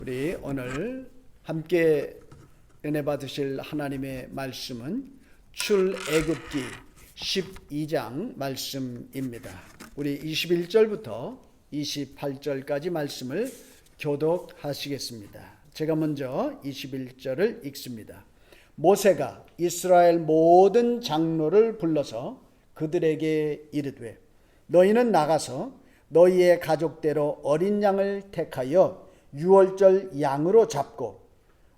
우리 오늘 함께 은혜 받으실 하나님의 말씀은 출애굽기 12장 말씀입니다. 우리 21절부터 28절까지 말씀을 교독하시겠습니다. 제가 먼저 21절을 읽습니다. 모세가 이스라엘 모든 장로를 불러서 그들에게 이르되 너희는 나가서 너희의 가족대로 어린 양을 택하여 유월절 양으로 잡고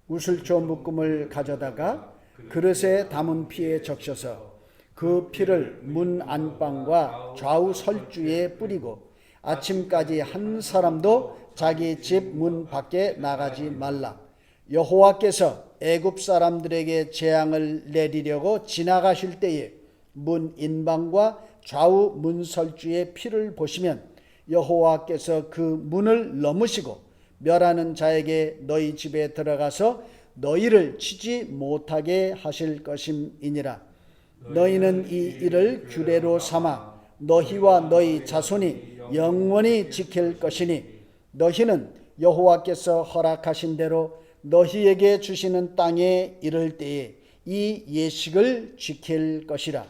우슬초 묶음을 가져다가 그릇에 담은 피에 적셔서 그 피를 문 안방과 좌우 설주에 뿌리고 아침까지 한 사람도 자기 집 문 밖에 나가지 말라. 여호와께서 애굽 사람들에게 재앙을 내리려고 지나가실 때에 문 인방과 좌우 문 설주의 피를 보시면 여호와께서 그 문을 넘으시고 멸하는 자에게 너희 집에 들어가서 너희를 치지 못하게 하실 것임이니라. 너희는 이 일을 규례로 삼아 너희와 너희 자손이 영원히 지킬 것이니 너희는 여호와께서 허락하신 대로 너희에게 주시는 땅에 이를 때에 이 예식을 지킬 것이라.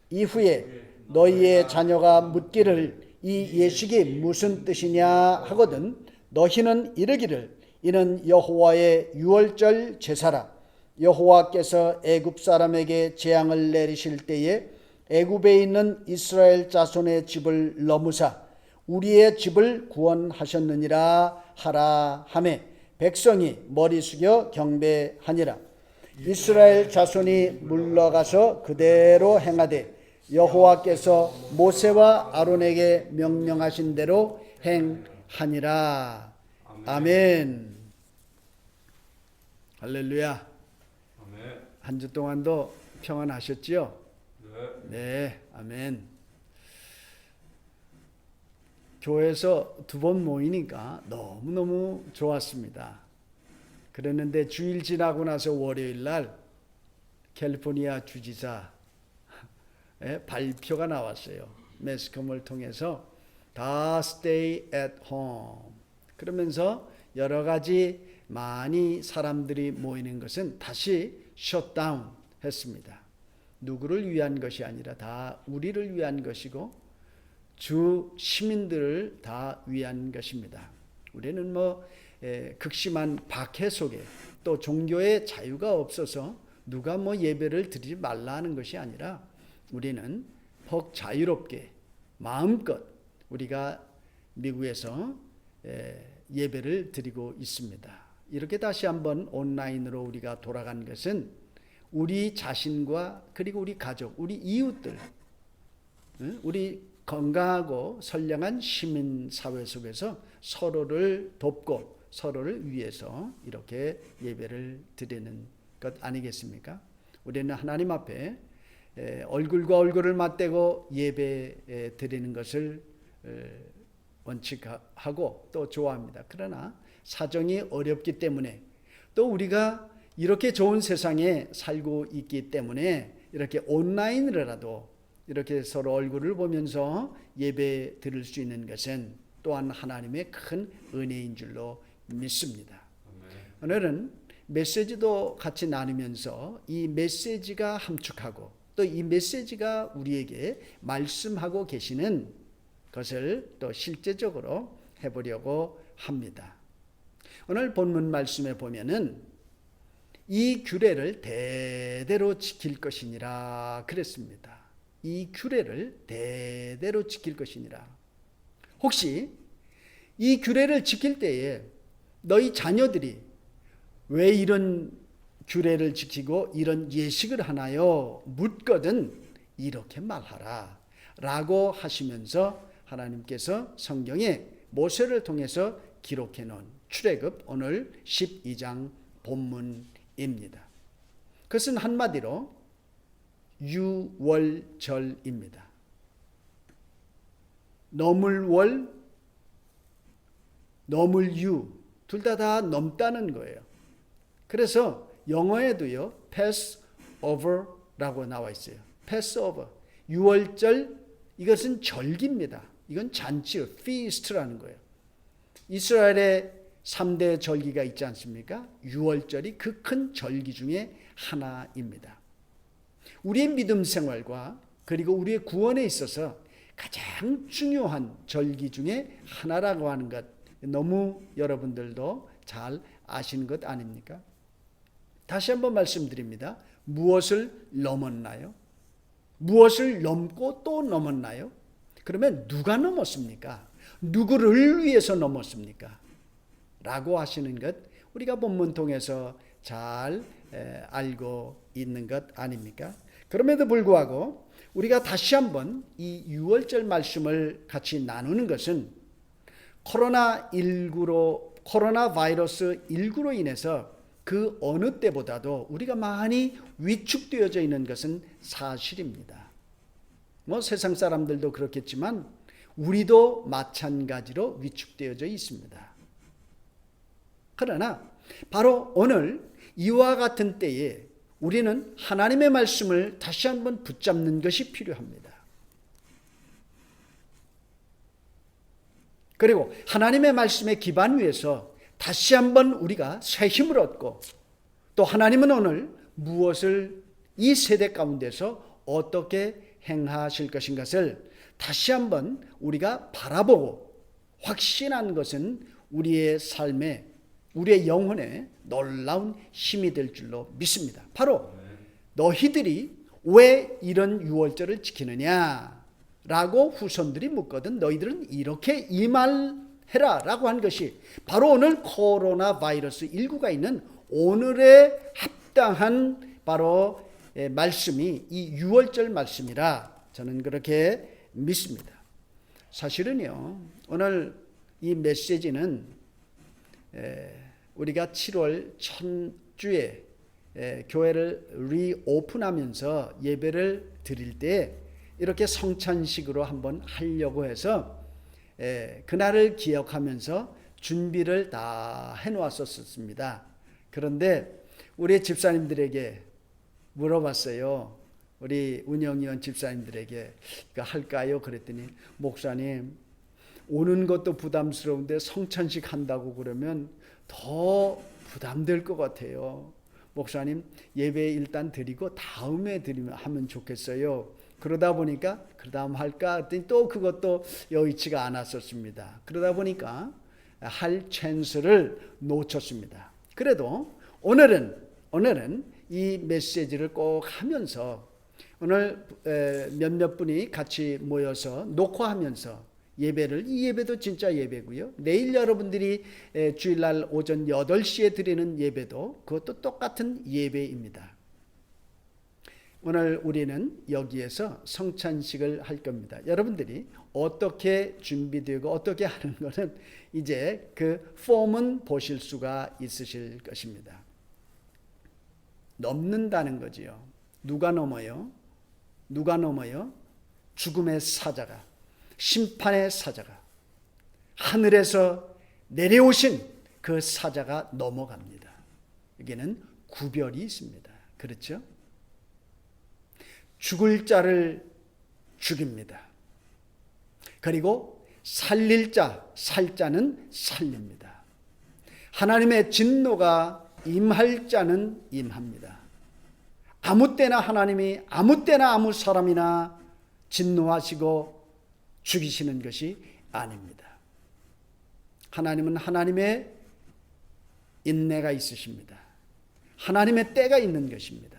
이후에 너희의 자녀가 묻기를 이 예식이 무슨 뜻이냐 하거든 너희는 이르기를 이는 여호와의 유월절 제사라. 여호와께서 애굽 사람에게 재앙을 내리실 때에 애굽에 있는 이스라엘 자손의 집을 넘으사 우리의 집을 구원하셨느니라 하라 하매 백성이 머리 숙여 경배하니라. 이스라엘 자손이 물러가서 그대로 행하되 여호와께서 모세와 아론에게 명령하신 대로 행하니라. 아멘. 할렐루야. 한 주 동안도 평안하셨지요? 네, 아멘. 교회에서 두 번 모이니까 너무너무 좋았습니다. 그랬는데 주일 지나고 나서 월요일 날 캘리포니아 주지사 발표가 나왔어요. 매스컴을 통해서 다 stay at home. 그러면서 여러 가지 많이 사람들이 모이는 것은 다시 셧다운 했습니다. 누구를 위한 것이 아니라 다 우리를 위한 것이고 주 시민들을 다 위한 것입니다. 우리는 극심한 박해 속에 또 종교의 자유가 없어서 누가 예배를 드리지 말라 하는 것이 아니라 우리는 퍽 자유롭게 마음껏 우리가 미국에서 예배를 드리고 있습니다. 이렇게 다시 한번 온라인으로 우리가 돌아간 것은 우리 자신과 그리고 우리 가족, 우리 이웃들, 우리 건강하고 선량한 시민사회 속에서 서로를 돕고 서로를 위해서 이렇게 예배를 드리는 것 아니겠습니까? 우리는 하나님 앞에 얼굴과 얼굴을 맞대고 예배 드리는 것을 원칙하고 또 좋아합니다. 그러나 사정이 어렵기 때문에 또 우리가 이렇게 좋은 세상에 살고 있기 때문에 이렇게 온라인으로라도 이렇게 서로 얼굴을 보면서 예배 드릴 수 있는 것은 또한 하나님의 큰 은혜인 줄로 믿습니다. 오늘은 메시지도 같이 나누면서 이 메시지가 함축하고 또 이 메시지가 우리에게 말씀하고 계시는 것을 또 실제적으로 해보려고 합니다. 오늘 본문 말씀에 보면은 이 규례를 대대로 지킬 것이니라 그랬습니다. 이 규례를 대대로 지킬 것이니라. 혹시 이 규례를 지킬 때에 너희 자녀들이 왜 이런 규례를 지키고 이런 예식을 하나요? 묻거든 이렇게 말하라 라고 하시면서 하나님께서 성경에 모세를 통해서 기록해 놓은 출애굽 오늘 12장 본문입니다. 그것은 한마디로 유월절입니다. 넘을월, 넘을유 둘 다 넘다는 거예요. 그래서 영어에도요 Passover라고 나와 있어요. Passover, 유월절 이것은 절기입니다. 이건 잔치, feast라는 거예요. 이스라엘의 3대 절기가 있지 않습니까? 유월절이 그 큰 절기 중에 하나입니다. 우리의 믿음 생활과 그리고 우리의 구원에 있어서 가장 중요한 절기 중에 하나라고 하는 것, 너무 여러분들도 잘 아시는 것 아닙니까? 다시 한번 말씀드립니다. 무엇을 넘었나요? 무엇을 넘고 또 넘었나요? 그러면 누가 넘었습니까? 누구를 위해서 넘었습니까? 라고 하시는 것 우리가 본문 통해서 잘 알고 있는 것 아닙니까? 그럼에도 불구하고 우리가 다시 한번 이 유월절 말씀을 같이 나누는 것은 코로나 바이러스 19로 인해서 그 어느 때보다도 우리가 많이 위축되어져 있는 것은 사실입니다. 세상 사람들도 그렇겠지만 우리도 마찬가지로 위축되어져 있습니다. 그러나 바로 오늘 이와 같은 때에 우리는 하나님의 말씀을 다시 한번 붙잡는 것이 필요합니다. 그리고 하나님의 말씀의 기반 위에서 다시 한번 우리가 새 힘을 얻고 또 하나님은 오늘 무엇을 이 세대 가운데서 어떻게 행하실 것인 것을 다시 한번 우리가 바라보고 확신한 것은 우리의 삶에 우리의 영혼에 놀라운 힘이 될 줄로 믿습니다. 바로 너희들이 왜 이런 유월절을 지키느냐 라고 후손들이 묻거든 너희들은 이렇게 임할해라 라고 한 것이 바로 오늘 코로나 바이러스 19가 있는 오늘의 합당한 바로 말씀이 이 유월절 말씀이라 저는 그렇게 믿습니다. 사실은요 오늘 이 메시지는 우리가 7월 첫 주에 교회를 리오픈하면서 예배를 드릴 때 이렇게 성찬식으로 한번 하려고 해서 그날을 기억하면서 준비를 다 해놓았었습니다. 그런데 우리 집사님들에게 물어봤어요. 우리 운영위원 집사님들에게 할까요? 그랬더니 목사님 오는 것도 부담스러운데 성찬식 한다고 그러면 더 부담될 것 같아요. 목사님 예배 일단 드리고 다음에 하면 좋겠어요. 그러다 보니까 그 다음 할까 했더니 또 그것도 여의치가 않았었습니다. 그러다 보니까 할 찬스를 놓쳤습니다. 그래도 오늘은 이 메시지를 꼭 하면서 오늘 몇몇 분이 같이 모여서 녹화하면서 이 예배도 진짜 예배고요. 내일 여러분들이 주일날 오전 8시에 드리는 예배도 그것도 똑같은 예배입니다. 오늘 우리는 여기에서 성찬식을 할 겁니다. 여러분들이 어떻게 준비되고 어떻게 하는 것은 이제 그 폼은 보실 수가 있으실 것입니다. 넘는다는 거지요. 누가 넘어요? 죽음의 사자가, 심판의 사자가, 하늘에서 내려오신 그 사자가 넘어갑니다. 여기는 구별이 있습니다. 그렇죠? 죽을 자를 죽입니다. 그리고 살릴 자, 살 자는 살립니다. 하나님의 진노가 임할 자는 임합니다. 아무 때나 하나님이 아무 때나 아무 사람이나 진노하시고 죽이시는 것이 아닙니다. 하나님은 하나님의 인내가 있으십니다. 하나님의 때가 있는 것입니다.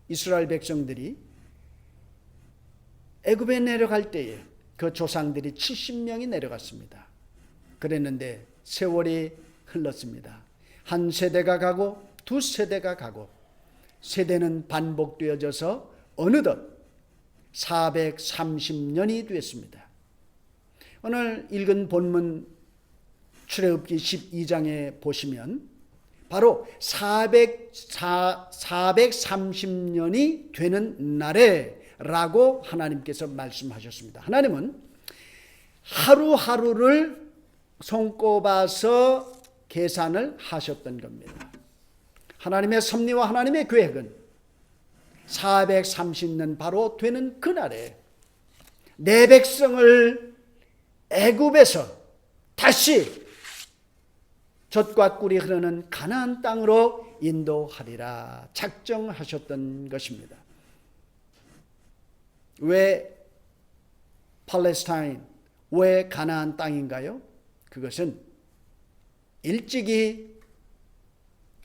이스라엘 백성들이 애굽에 내려갈 때에 그 조상들이 70명이 내려갔습니다. 그랬는데 세월이 흘렀습니다. 한 세대가 가고 두 세대가 가고 세대는 반복되어져서 어느덧 430년이 됐습니다. 오늘 읽은 본문 출애굽기 12장에 보시면 바로 430년이 되는 날에 라고 하나님께서 말씀하셨습니다. 하나님은 하루하루를 손꼽아서 계산을 하셨던 겁니다. 하나님의 섭리와 하나님의 계획은 430년 바로 되는 그날에 내 백성을 애굽에서 다시 젖과 꿀이 흐르는 가나안 땅으로 인도하리라 작정하셨던 것입니다. 왜 팔레스타인, 왜 가나안 땅인가요? 그것은 일찍이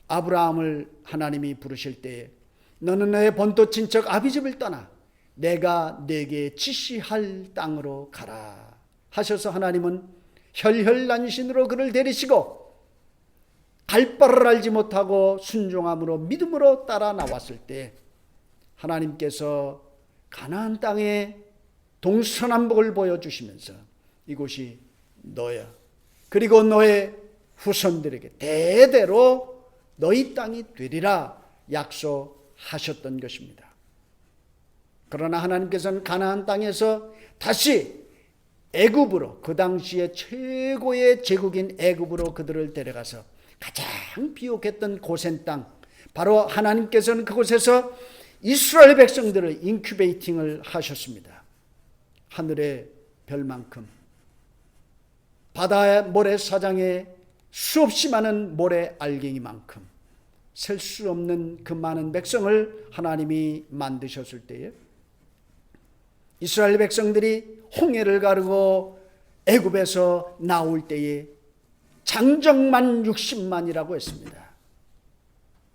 아브라함을 하나님이 부르실 때에 너는 너의 본토 친척 아비집을 떠나 내가 네게 지시할 땅으로 가라 하셔서 하나님은 혈혈난신으로 그를 데리시고 갈 바를 알지 못하고 순종함으로 믿음으로 따라 나왔을 때 하나님께서 가나안 땅에 동서남북을 보여주시면서 이곳이 너야, 그리고 너의 후손들에게 대대로 너희 땅이 되리라 약속하셨던 것입니다. 그러나 하나님께서는 가나안 땅에서 다시 애굽으로, 그 당시에 최고의 제국인 애굽으로 그들을 데려가서 가장 비옥했던 고센 땅, 바로 하나님께서는 그곳에서 이스라엘 백성들을 인큐베이팅을 하셨습니다. 하늘의 별만큼, 바다의 모래사장에 수없이 많은 모래 알갱이만큼 셀 수 없는 그 많은 백성을 하나님이 만드셨을 때에 이스라엘 백성들이 홍해를 가르고 애굽에서 나올 때에 장정만 60만이라고 했습니다.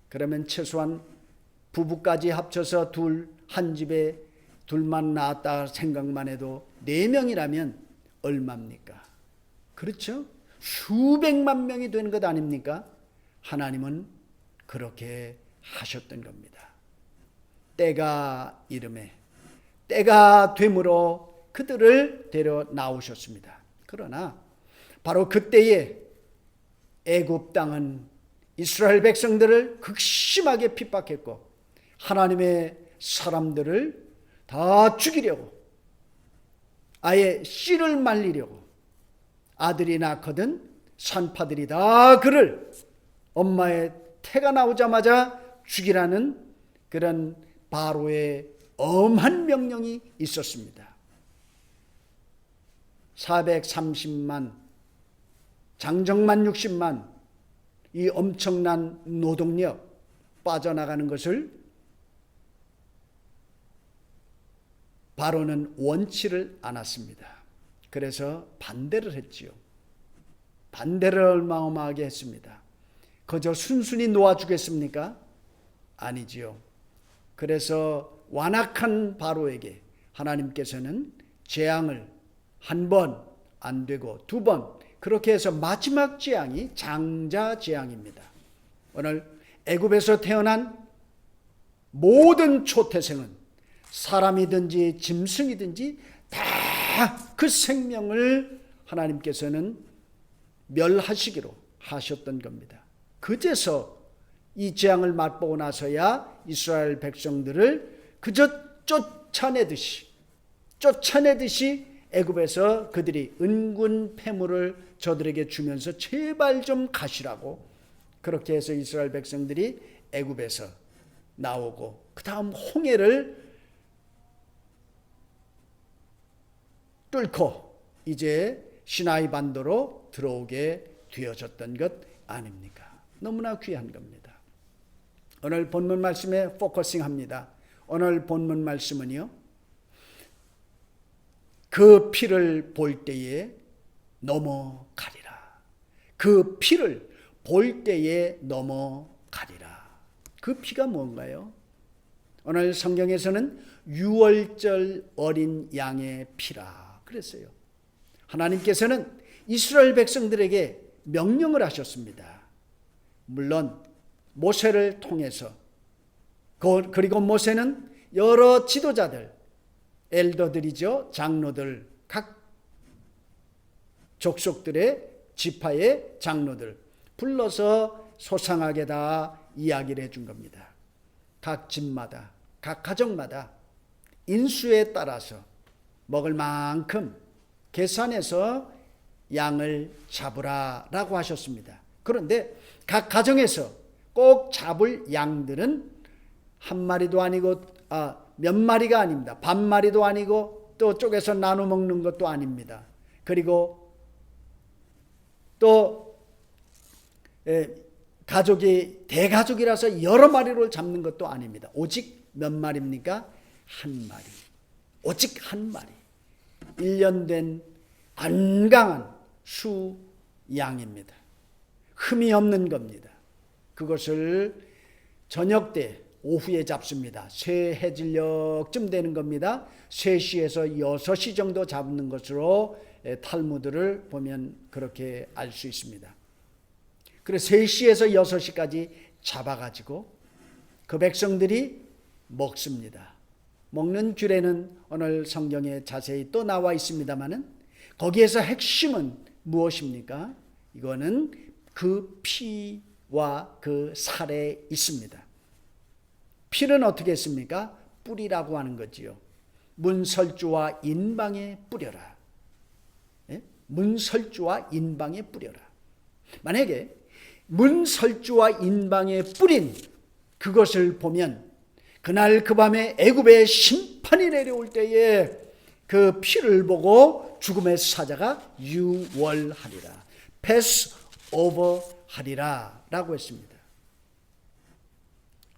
그러면 최소한 부부까지 합쳐서 한 집에 둘만 낳았다 생각만 해도 4명이라면 얼마입니까? 그렇죠? 수백만 명이 되는 것 아닙니까? 하나님은 그렇게 하셨던 겁니다. 때가 이름에, 때가 되므로 그들을 데려 나오셨습니다. 그러나 바로 그때에 애굽 땅은 이스라엘 백성들을 극심하게 핍박했고 하나님의 사람들을 다 죽이려고, 아예 씨를 말리려고, 아들이 낳거든 산파들이 다 그를 엄마의 태가 나오자마자 죽이라는 그런 바로의 엄한 명령이 있었습니다. 430만, 장정만 60만, 이 엄청난 노동력 빠져나가는 것을 바로는 원치를 않았습니다. 그래서 반대를 했지요. 반대를 어마어마하게 했습니다. 그저 순순히 놓아주겠습니까? 아니지요. 그래서 완악한 바로에게 하나님께서는 재앙을 한 번 안 되고 2번, 그렇게 해서 마지막 재앙이 장자 재앙입니다. 오늘 애굽에서 태어난 모든 초태생은 사람이든지 짐승이든지 다 그 생명을 하나님께서는 멸하시기로 하셨던 겁니다. 그제서 이 재앙을 맛보고 나서야 이스라엘 백성들을 그저 쫓아내듯이 애굽에서 그들이 은군 패물을 저들에게 주면서 제발 좀 가시라고, 그렇게 해서 이스라엘 백성들이 애굽에서 나오고 그 다음 홍해를 뚫고 이제 시나이 반도로 들어오게 되어졌던 것 아닙니까? 너무나 귀한 겁니다. 오늘 본문 말씀에 포커싱합니다. 오늘 본문 말씀은요, 그 피를 볼 때에 넘어가리라. 그 피를 볼 때에 넘어가리라. 그 피가 뭔가요? 오늘 성경에서는 유월절 어린 양의 피라 그랬어요. 하나님께서는 이스라엘 백성들에게 명령을 하셨습니다. 물론 모세를 통해서, 그리고 모세는 여러 지도자들, 엘더들이죠, 장로들, 각 족속들의 지파의 장로들 불러서 소상하게 다 이야기를 해준 겁니다. 각 집마다, 각 가정마다 인수에 따라서 먹을 만큼 계산해서 양을 잡으라라고 하셨습니다. 그런데 각 가정에서 꼭 잡을 양들은 한 마리도 아니고 몇 마리가 아닙니다. 반 마리도 아니고 또 쪼개서 나눠 먹는 것도 아닙니다. 그리고 또 가족이 대가족이라서 여러 마리를 잡는 것도 아닙니다. 오직 몇 마리입니까? 한 마리. 오직 한 마리. 1년 된 건강한 수양입니다. 흠이 없는 겁니다. 그것을 저녁 때 오후에 잡습니다. 새 해질녘쯤 되는 겁니다. 3시에서 6시 정도 잡는 것으로 탈무드를 보면 그렇게 알 수 있습니다. 그래서 3시에서 6시까지 잡아가지고 그 백성들이 먹습니다. 먹는 규례는 오늘 성경에 자세히 또 나와 있습니다만은 거기에서 핵심은 무엇입니까? 이거는 그 피와 그 살에 있습니다. 피는 어떻게 했습니까? 뿌리라고 하는 거지요. 문설주와 인방에 뿌려라. 예? 문설주와 인방에 뿌려라. 만약에 문설주와 인방에 뿌린 그것을 보면 그날 그 밤에 애굽의 심판이 내려올 때에 그 피를 보고 죽음의 사자가 유월하리라. 패스 오버 하리라 라고 했습니다.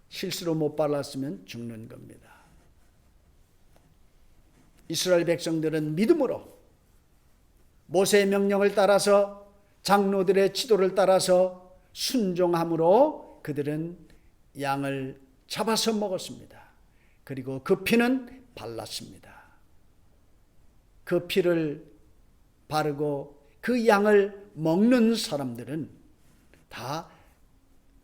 실수로 못 발랐으면 죽는 겁니다. 이스라엘 백성들은 믿음으로 모세의 명령을 따라서 장로들의 지도를 따라서 순종함으로 그들은 양을 잡아서 먹었습니다. 그리고 그 피는 발랐습니다. 그 피를 바르고 그 양을 먹는 사람들은 다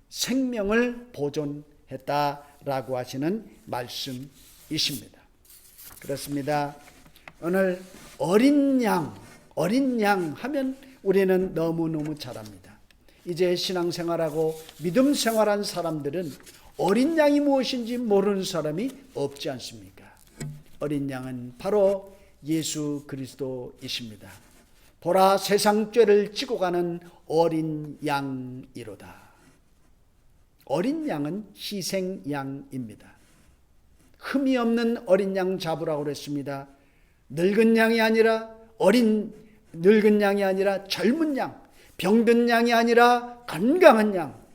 생명을 보존했다라고 하시는 말씀이십니다. 그렇습니다. 오늘 어린 양 하면 우리는 너무너무 잘 압니다. 이제 신앙생활하고 믿음 생활한 사람들은 어린 양이 무엇인지 모르는 사람이 없지 않습니까? 어린 양은 바로 예수 그리스도이십니다. 보라, 세상 죄를 지고 가는 어린 양이로다. 어린 양은 희생양입니다. 흠이 없는 어린 양 잡으라고 그랬습니다. 늙은 양이 아니라 늙은 양이 아니라 젊은 양, 병든 양이 아니라 건강한 양,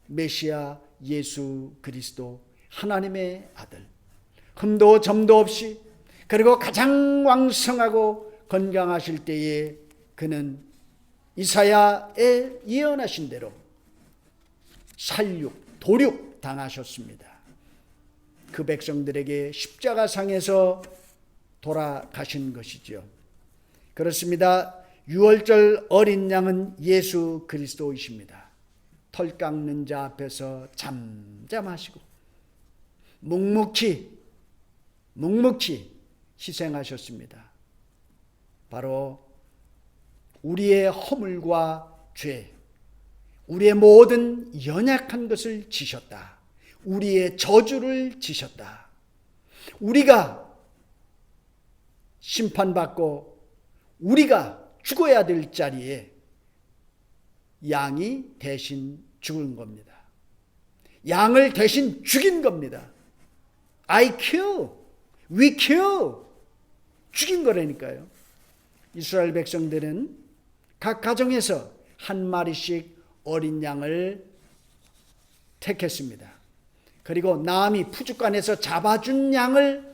메시아 예수 그리스도 하나님의 아들, 흠도 점도 없이 그리고 가장 왕성하고 건강하실 때에 그는 이사야의 예언하신 대로 도륙 당하셨습니다. 그 백성들에게 십자가상에서 돌아가신 것이죠. 그렇습니다. 유월절 어린 양은 예수 그리스도이십니다. 털 깎는 자 앞에서 잠잠하시고 묵묵히 희생하셨습니다. 바로 우리의 허물과 죄, 우리의 모든 연약한 것을 지셨다. 우리의 저주를 지셨다. 우리가 심판받고 우리가 죽어야 될 자리에 양이 대신 죽은 겁니다. 양을 대신 죽인 겁니다. I kill, we kill. 죽인 거라니까요. 이스라엘 백성들은 각 가정에서 한 마리씩 어린 양을 택했습니다. 그리고 남이 푸주간에서 잡아준 양을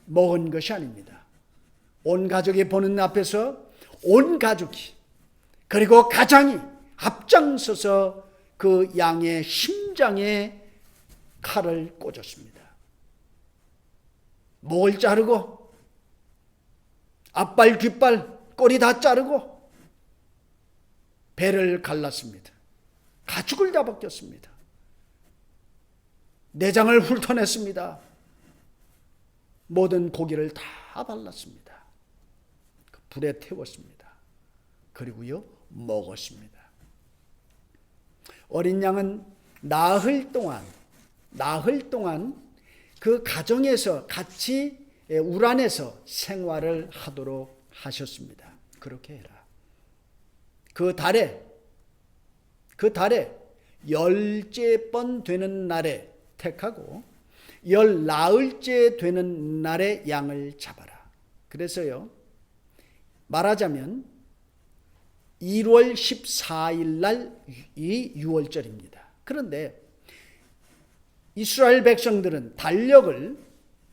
먹은 것이 아닙니다. 온 가족이 보는 앞에서 온 가족이 그리고 가장이 앞장서서 그 양의 심장에 칼을 꽂았습니다. 목을 자르고 앞발, 뒷발, 꼬리 다 자르고 배를 갈랐습니다. 가죽을 다 벗겼습니다. 내장을 훑어냈습니다. 모든 고기를 다 발랐습니다. 불에 태웠습니다. 그리고요 먹었습니다. 어린 양은 나흘 동안 그 가정에서 같이 울 안에서 생활을 하도록 하셨습니다. 그렇게 해라. 그 달에 10째 번 되는 날에 택하고 10나흘째 되는 날에 양을 잡아라. 그래서요 말하자면 1월 14일 날이 6월절입니다. 그런데 이스라엘 백성들은 달력을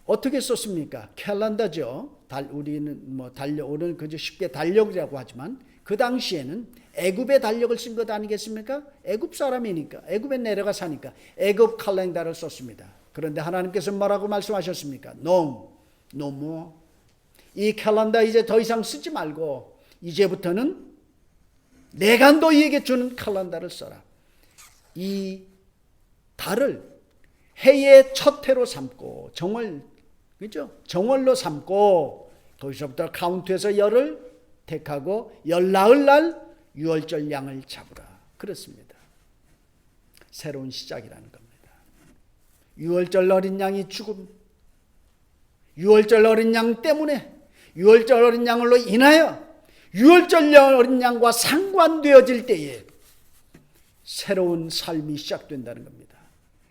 어떻게 썼습니까? 캘린더죠. 우리는 오늘 그저 쉽게 달력이라고 하지만 그 당시에는 애굽의 달력을 쓴 것 아니겠습니까? 애굽 사람이니까, 애굽에 내려가 사니까 애굽 캘린더를 썼습니다. 그런데 하나님께서 뭐라고 말씀하셨습니까? No more. 이 캘린더 이제 더 이상 쓰지 말고 이제부터는 내가 너희에게 주는 캘린더를 써라. 이 달을 해의 첫 해로 삼고 그죠? 정월로 삼고 거기서부터 카운트해서 열을 택하고 열 나흘 날 6월절 양을 잡으라. 그렇습니다. 새로운 시작이라는 겁니다. 6월절 어린 양이 죽음, 6월절 어린 양 때문에 6월절 어린 양으로 인하여 6월절 어린 양과 상관되어질 때에 새로운 삶이 시작된다는 겁니다.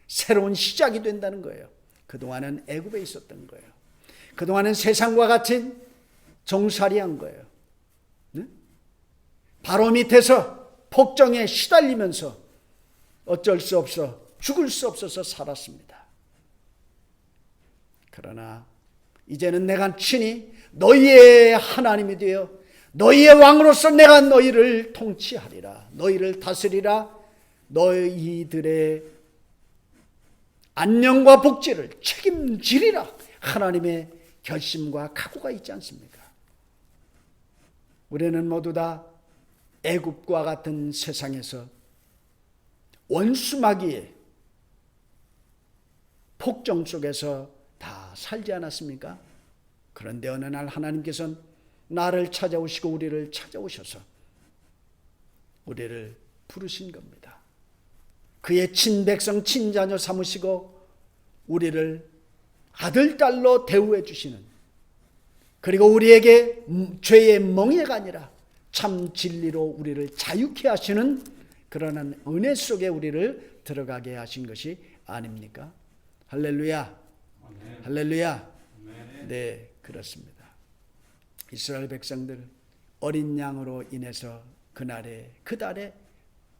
새로운 시작이 된다는 거예요. 그동안은 애굽에 있었던 거예요. 그동안은 세상과 같은 종살이한 거예요. 네? 바로 밑에서 폭정에 시달리면서 어쩔 수 없어 죽을 수 없어서 살았습니다. 그러나 이제는 내가 친히 너희의 하나님이 되어 너희의 왕으로서 내가 너희를 통치하리라. 너희를 다스리라. 너희들의 안녕과 복지를 책임지리라. 하나님의 결심과 각오가 있지 않습니까? 우리는 모두 다 애굽과 같은 세상에서 원수마귀의 폭정 속에서 다 살지 않았습니까? 그런데 어느 날 하나님께서는 나를 찾아오시고 우리를 찾아오셔서 우리를 부르신 겁니다. 그의 친백성 친자녀 삼으시고 우리를 아들 딸로 대우해 주시는, 그리고 우리에게 죄의 멍에가 아니라 참 진리로 우리를 자유케 하시는 그러한 은혜 속에 우리를 들어가게 하신 것이 아닙니까? 할렐루야. 아멘. 할렐루야. 아멘. 네, 그렇습니다. 이스라엘 백성들 어린 양으로 인해서 그 달에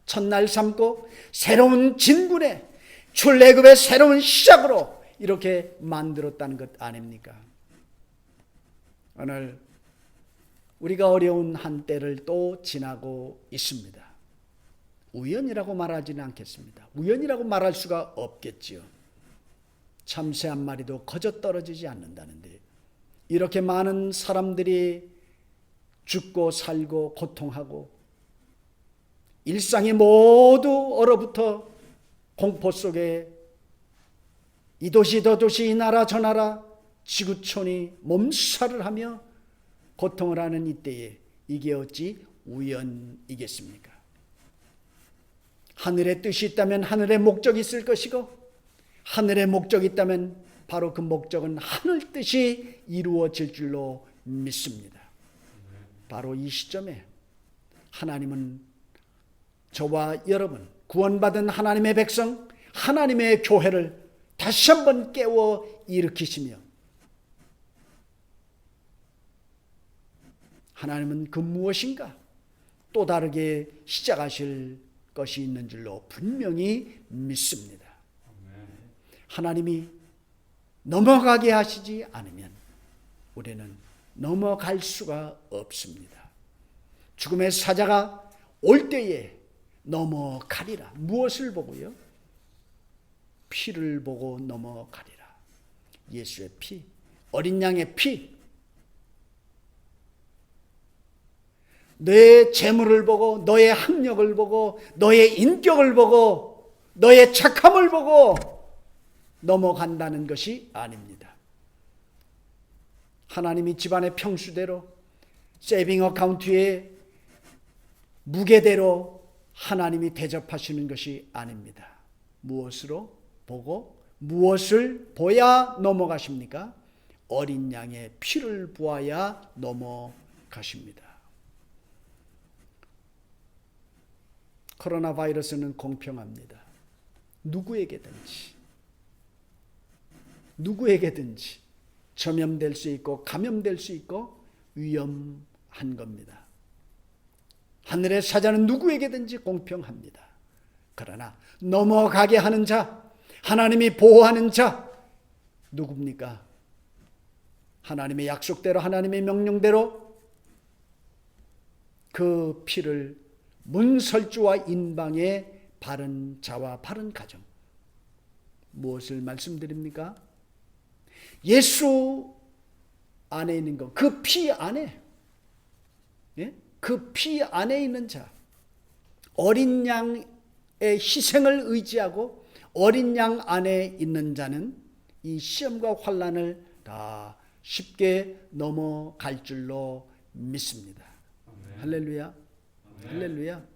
첫날 삼고 새로운 진군의 출애굽의 새로운 시작으로 이렇게 만들었다는 것 아닙니까? 오늘 우리가 어려운 한때를 또 지나고 있습니다. 우연이라고 말하지는 않겠습니다. 우연이라고 말할 수가 없겠지요. 참새 한 마리도 거저 떨어지지 않는다는데 이렇게 많은 사람들이 죽고 살고 고통하고 일상이 모두 얼어붙어 공포 속에 이 도시 저 도시 이 나라 저 나라 지구촌이 몸살을 하며 고통을 하는 이때에 이게 어찌 우연이겠습니까? 하늘의 뜻이 있다면 하늘의 목적이 있을 것이고 하늘의 목적이 있다면 바로 그 목적은 하늘 뜻이 이루어질 줄로 믿습니다. 바로 이 시점에 하나님은 저와 여러분 구원받은 하나님의 백성 하나님의 교회를 다시 한번 깨워 일으키시며 하나님은 그 무엇인가 또 다르게 시작하실 것이 있는 줄로 분명히 믿습니다. 하나님이 넘어가게 하시지 않으면 우리는 넘어갈 수가 없습니다. 죽음의 사자가 올 때에 넘어가리라. 무엇을 보고요? 피를 보고 넘어가리라. 예수의 피, 어린 양의 피. 너의 재물을 보고 너의 학력을 보고 너의 인격을 보고 너의 착함을 보고 넘어간다는 것이 아닙니다. 하나님이 집안의 평수대로 세이빙 어카운트의 무게대로 하나님이 대접하시는 것이 아닙니다. 무엇으로 보고 무엇을 보야 넘어가십니까? 어린 양의 피를 보아야 넘어가십니다. 코로나 바이러스는 공평합니다. 누구에게든지 전염될 수 있고 감염될 수 있고 위험한 겁니다. 하늘의 사자는 누구에게든지 공평합니다. 그러나 넘어가게 하는 자, 하나님이 보호하는 자 누굽니까? 하나님의 약속대로, 하나님의 명령대로 그 피를 문설주와 인방에 바른 자와 바른 가정. 무엇을 말씀드립니까? 예수 안에 있는 것, 그 피 안에, 그 피 안에 있는 자, 어린 양의 희생을 의지하고 어린 양 안에 있는 자는 이 시험과 환난을 다 쉽게 넘어갈 줄로 믿습니다. 할렐루야. 할렐루야.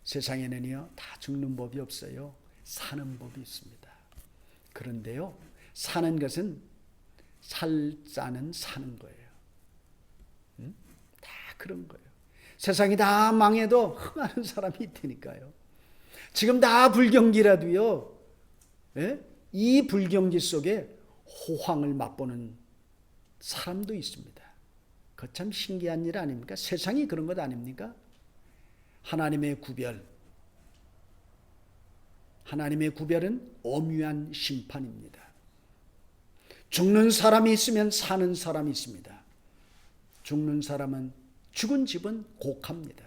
세상에는요, 다 죽는 법이 없어요. 사는 법이 있습니다. 그런데요, 사는 것은 살 자는 사는 거예요. 다 그런 거예요. 세상이 다 망해도 흥하는 사람이 있다니까요. 지금 다 불경기라도요, 이 불경기 속에 호황을 맛보는 사람도 있습니다. 그거 참 신기한 일 아닙니까? 세상이 그런 것 아닙니까? 하나님의 구별, 하나님의 구별은 엄유한 심판입니다. 죽는 사람이 있으면 사는 사람이 있습니다. 죽는 사람은, 죽은 집은 곡합니다.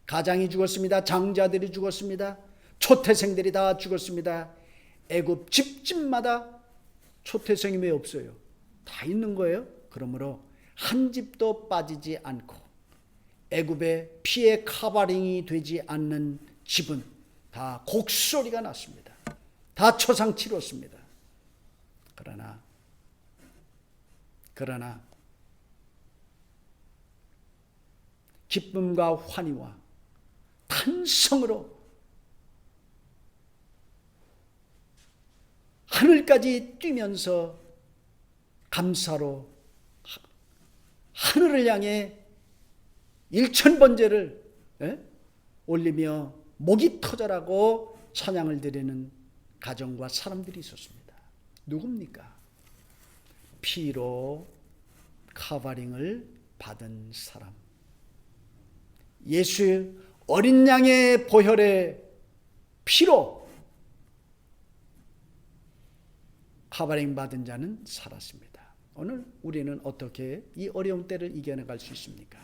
가장이 죽었습니다. 장자들이 죽었습니다. 초태생들이 다 죽었습니다. 애굽 집집마다 초태생이 왜 없어요? 다 있는 거예요. 그러므로 한 집도 빠지지 않고 애굽의 피의 카바링이 되지 않는 집은 다 곡소리가 났습니다. 다 초상 치렀습니다. 그러나 기쁨과 환희와 탄성으로 하늘까지 뛰면서 감사로 하늘을 향해 일천번제를 올리며 목이 터져라고 찬양을 드리는 가정과 사람들이 있었습니다. 누굽니까? 피로 카바링을 받은 사람. 예수의 어린 양의 보혈의 피로 카바링 받은 자는 살았습니다. 오늘 우리는 어떻게 이 어려운 때를 이겨나갈 수 있습니까?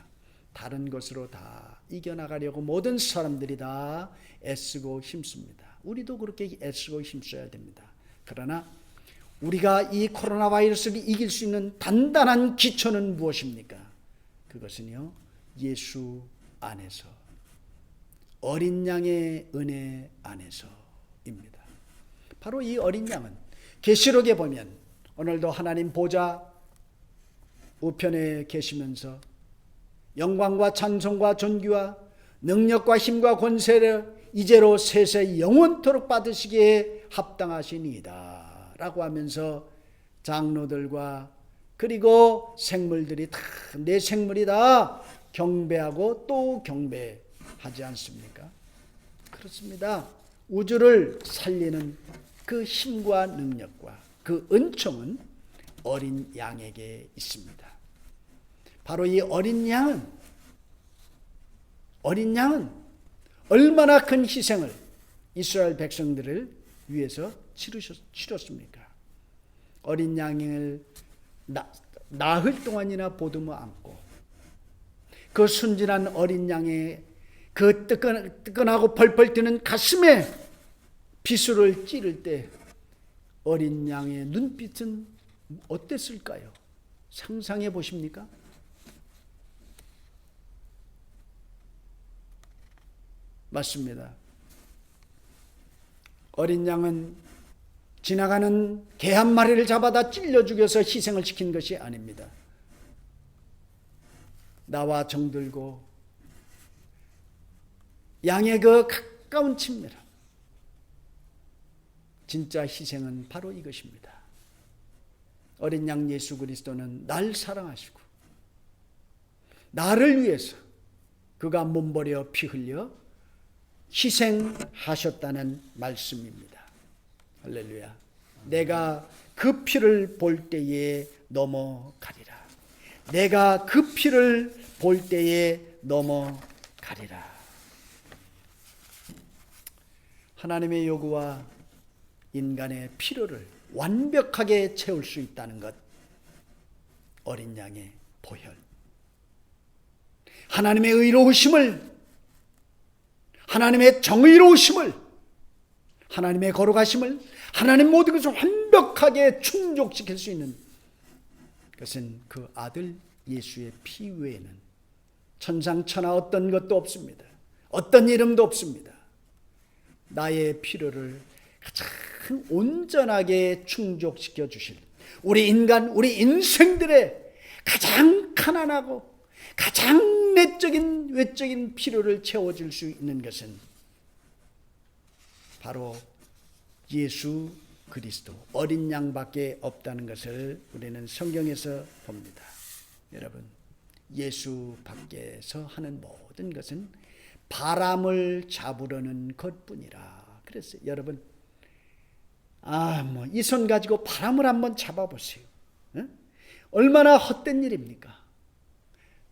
다른 것으로 다 이겨나가려고 모든 사람들이 다 애쓰고 힘씁니다. 우리도 그렇게 애쓰고 힘써야 됩니다. 그러나 우리가 이 코로나 바이러스를 이길 수 있는 단단한 기초는 무엇입니까? 그것은요, 예수 안에서, 어린 양의 은혜 안에서입니다. 바로 이 어린 양은 계시록에 보면 오늘도 하나님 보좌 우편에 계시면서 영광과 찬송과 존귀와 능력과 힘과 권세를 이제로 세세 영원토록 받으시기에 합당하시니이다 라고 하면서 장로들과 그리고 생물들이 다 내 생물이 다 경배하고 또 경배하지 않습니까? 그렇습니다. 우주를 살리는 그 힘과 능력과 그 은총은 어린 양에게 있습니다. 바로 이 어린 양은 얼마나 큰 희생을 이스라엘 백성들을 위해서 치렀습니까? 어린 양을 나흘 동안이나 보듬어 안고 그 순진한 어린 양의 그 뜨끈하고 펄펄 뛰는 가슴에 비수를 찌를 때 어린 양의 눈빛은 어땠을까요? 상상해 보십니까? 맞습니다. 어린 양은 지나가는 개 한 마리를 잡아다 찔러 죽여서 희생을 시킨 것이 아닙니다. 나와 정들고 양의 그 가까운 친밀함, 진짜 희생은 바로 이것입니다. 어린 양 예수 그리스도는 날 사랑하시고 나를 위해서 그가 몸버려 피 흘려 희생하셨다는 말씀입니다. 할렐루야. 내가 그 피를 볼 때에 넘어가리라. 내가 그 피를 볼 때에 넘어가리라. 하나님의 요구와 인간의 필요를 완벽하게 채울 수 있다는 것, 어린 양의 보혈. 하나님의 의로우심을, 하나님의 정의로우심을, 하나님의 거룩하심을, 하나님 모든 것을 완벽하게 충족시킬 수 있는 것은 그 아들 예수의 피 외에는 천상천하 어떤 것도 없습니다. 어떤 이름도 없습니다. 나의 필요를 가장 온전하게 충족시켜 주실, 우리 인간, 우리 인생들의 가장 가난하고 가장 내적인 외적인 필요를 채워줄 수 있는 것은 바로 예수 그리스도 어린 양밖에 없다는 것을 우리는 성경에서 봅니다. 여러분, 예수 밖에서 하는 모든 것은 바람을 잡으려는 것뿐이라 그랬어요. 여러분, 이 손 가지고 바람을 한번 잡아보세요. 얼마나 헛된 일입니까?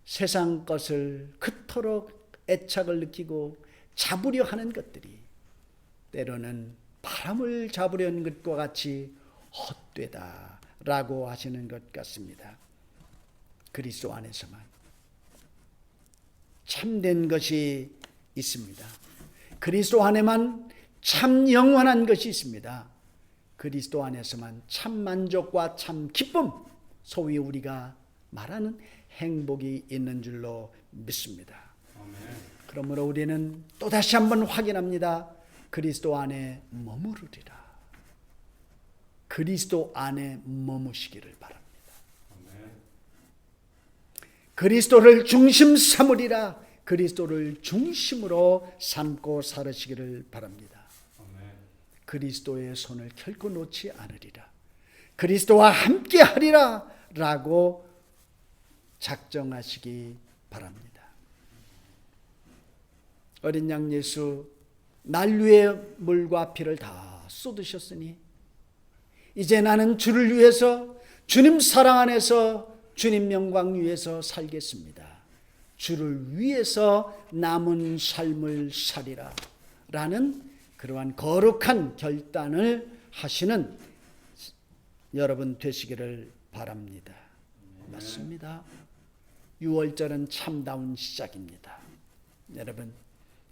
세상 것을 그토록 애착을 느끼고 잡으려 하는 것들이 때로는 바람을 잡으려는 것과 같이 헛되다라고 하시는 것 같습니다. 그리스도 안에서만 참된 것이 있습니다. 그리스도 안에만 참 영원한 것이 있습니다. 그리스도 안에서만 참 만족과 참 기쁨, 소위 우리가 말하는 행복이 있는 줄로 믿습니다. 그러므로 우리는 또다시 한번 확인합니다. 그리스도 안에 머무르리라. 그리스도 안에 머무시기를 바랍니다. 그리스도를 중심 삼으리라. 그리스도를 중심으로 삼고 살으시기를 바랍니다. 그리스도의 손을 결코 놓지 않으리라. 그리스도와 함께 하리라 라고 작정하시기 바랍니다. 어린 양 예수 난류의 물과 피를 다 쏟으셨으니 이제 나는 주를 위해서, 주님 사랑 안에서, 주님 영광 위해서 살겠습니다. 주를 위해서 남은 삶을 살리라 라는 그러한 거룩한 결단을 하시는 여러분 되시기를 바랍니다. 맞습니다. 6월절은 참다운 시작입니다. 여러분,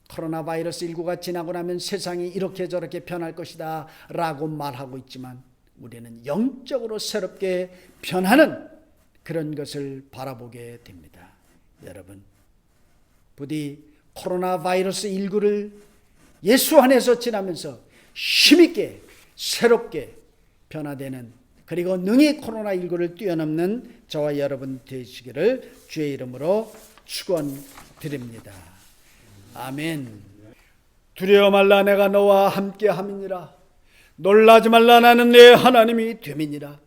코로나 바이러스 19가 지나고 나면 세상이 이렇게 저렇게 변할 것이다 라고 말하고 있지만 우리는 영적으로 새롭게 변하는 그런 것을 바라보게 됩니다. 여러분, 부디 코로나 바이러스 19를 예수 안에서 지나면서 힘있게 새롭게 변화되는, 그리고 능히 코로나19를 뛰어넘는 저와 여러분 되시기를 주의 이름으로 축원드립니다. 아멘. 두려워 말라, 내가 너와 함께 함이니라. 놀라지 말라, 나는 내 하나님이 됨이니라.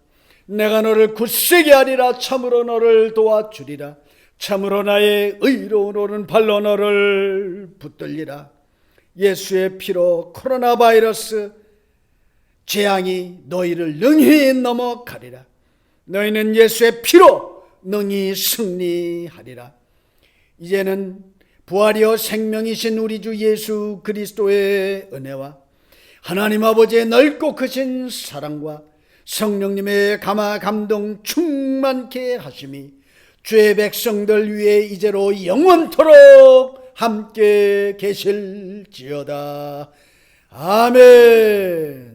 내가 너를 굳세게 하리라. 참으로 너를 도와주리라. 참으로 나의 의로운 오른팔로 너를 붙들리라. 예수의 피로 코로나 바이러스 재앙이 너희를 능히 넘어가리라. 너희는 예수의 피로 능히 승리하리라. 이제는 부활이요 생명이신 우리 주 예수 그리스도의 은혜와 하나님 아버지의 넓고 크신 사랑과 성령님의 감화 감동 충만케 하심이 주의 백성들 위에 이제로 영원토록 함께 계실지어다. 아멘.